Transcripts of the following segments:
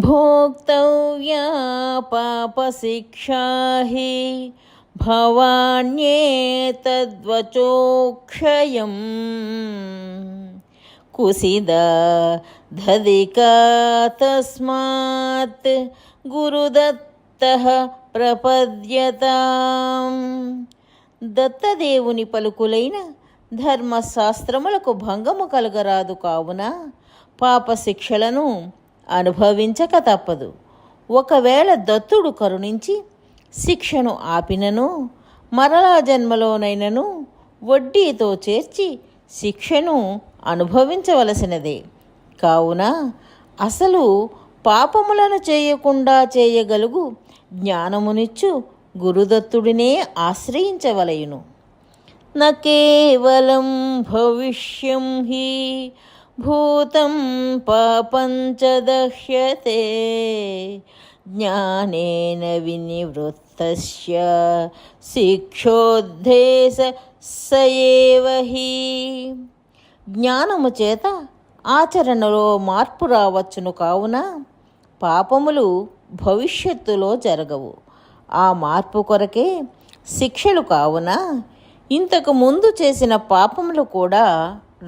భోక్తవ్యా పాపశిక్షా హి భవాన్యేతద్వచోక్షయం కుసిదధికా తస్మాత్ గురుదత్తః ప్రపద్యతాం. దత్తదేవుని పలుకులైన ధర్మశాస్త్రములకు భంగము కలగరాదు, కావున పాపశిక్షలను అనుభవించక తప్పదు. ఒకవేళ దత్తుడు కరుణించి శిక్షను ఆపినను మరలా జన్మలోనైనను వడ్డీతో చేర్చి శిక్షను అనుభవించవలసినదే. కావున అసలు పాపములను చేయకుండా చేయగలుగు జ్ఞానమునిచ్చు గురుదత్తుడినే ఆశ్రయించవలయును. న కేవలం భవిష్యం హి భూతం పాపం చ దహ్యతే జ్ఞానేన వినివృత్తస్య శిక్షోద్ధేశ స ఏవ హి. జ్ఞానము చేత ఆచరణలో మార్పు రావచ్చును, కావున పాపములు భవిష్యత్తులో జరగవు. ఆ మార్పు కొరకే శిక్షలు, కావున ఇంతకు ముందు చేసిన పాపములు కూడా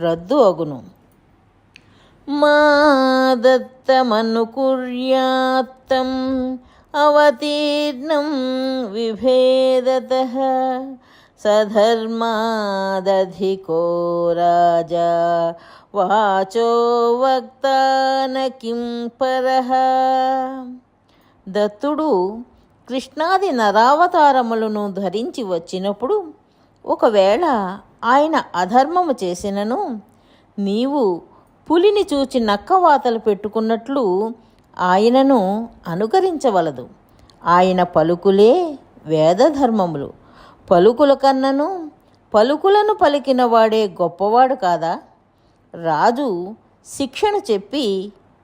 రద్దు అగును. మా దత్తమనుకుర్యాత్తం అవతీర్ణం విభేదతః సధర్మాదధికో రాజా వాచో వక్తాన కిం పరః. దత్తుడు కృష్ణాది నరావతారములను ధరించి వచ్చినప్పుడు ఒకవేళ ఆయన అధర్మము చేసినను నీవు పులిని చూచి నక్కవాతలు పెట్టుకున్నట్లు ఆయనను అనుకరించవలదు. ఆయన పలుకులే వేదధర్మములు. పలుకుల కన్నను పలుకులను పలికిన వాడే గొప్పవాడు కాదా? రాజు శిక్షను చెప్పి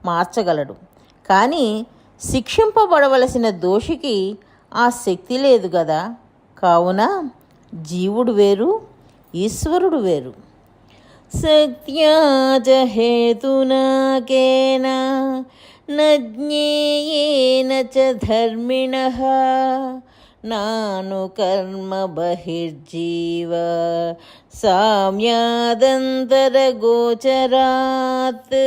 మార్చగలడు, కానీ శిక్షింపబడవలసిన దోషికి ఆ శక్తి లేదు గదా. కావున జీవుడు వేరు, ఈశ్వరుడు వేరు. శక్త్యా చ హేతునా కేన న జ్ఞేయేన చ ధర్మిణః నాను కర్మ బహిర్జీవ సామ్యాదంతరగోచరాత్.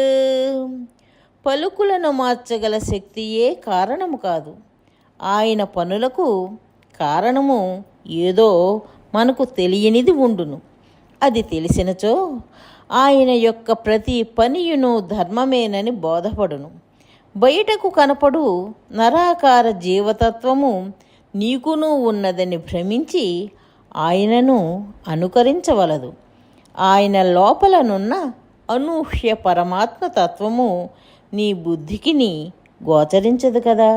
పలుకులను మార్చగల శక్తియే కారణము కాదు. ఆయన పనులకు కారణము ఏదో మనకు తెలియనిది ఉండును. అది తెలిసినచో ఆయన యొక్క ప్రతి పనియును ధర్మమేనని బోధపడును. బయటకు కనపడు నరాకార జీవతత్వము నీకును ఉన్నదని భ్రమించి ఆయనను అనుకరించవలదు. ఆయన లోపలనున్న అనూహ్య పరమాత్మ తత్వము నీ బుద్ధికి గోచరించదు కదా.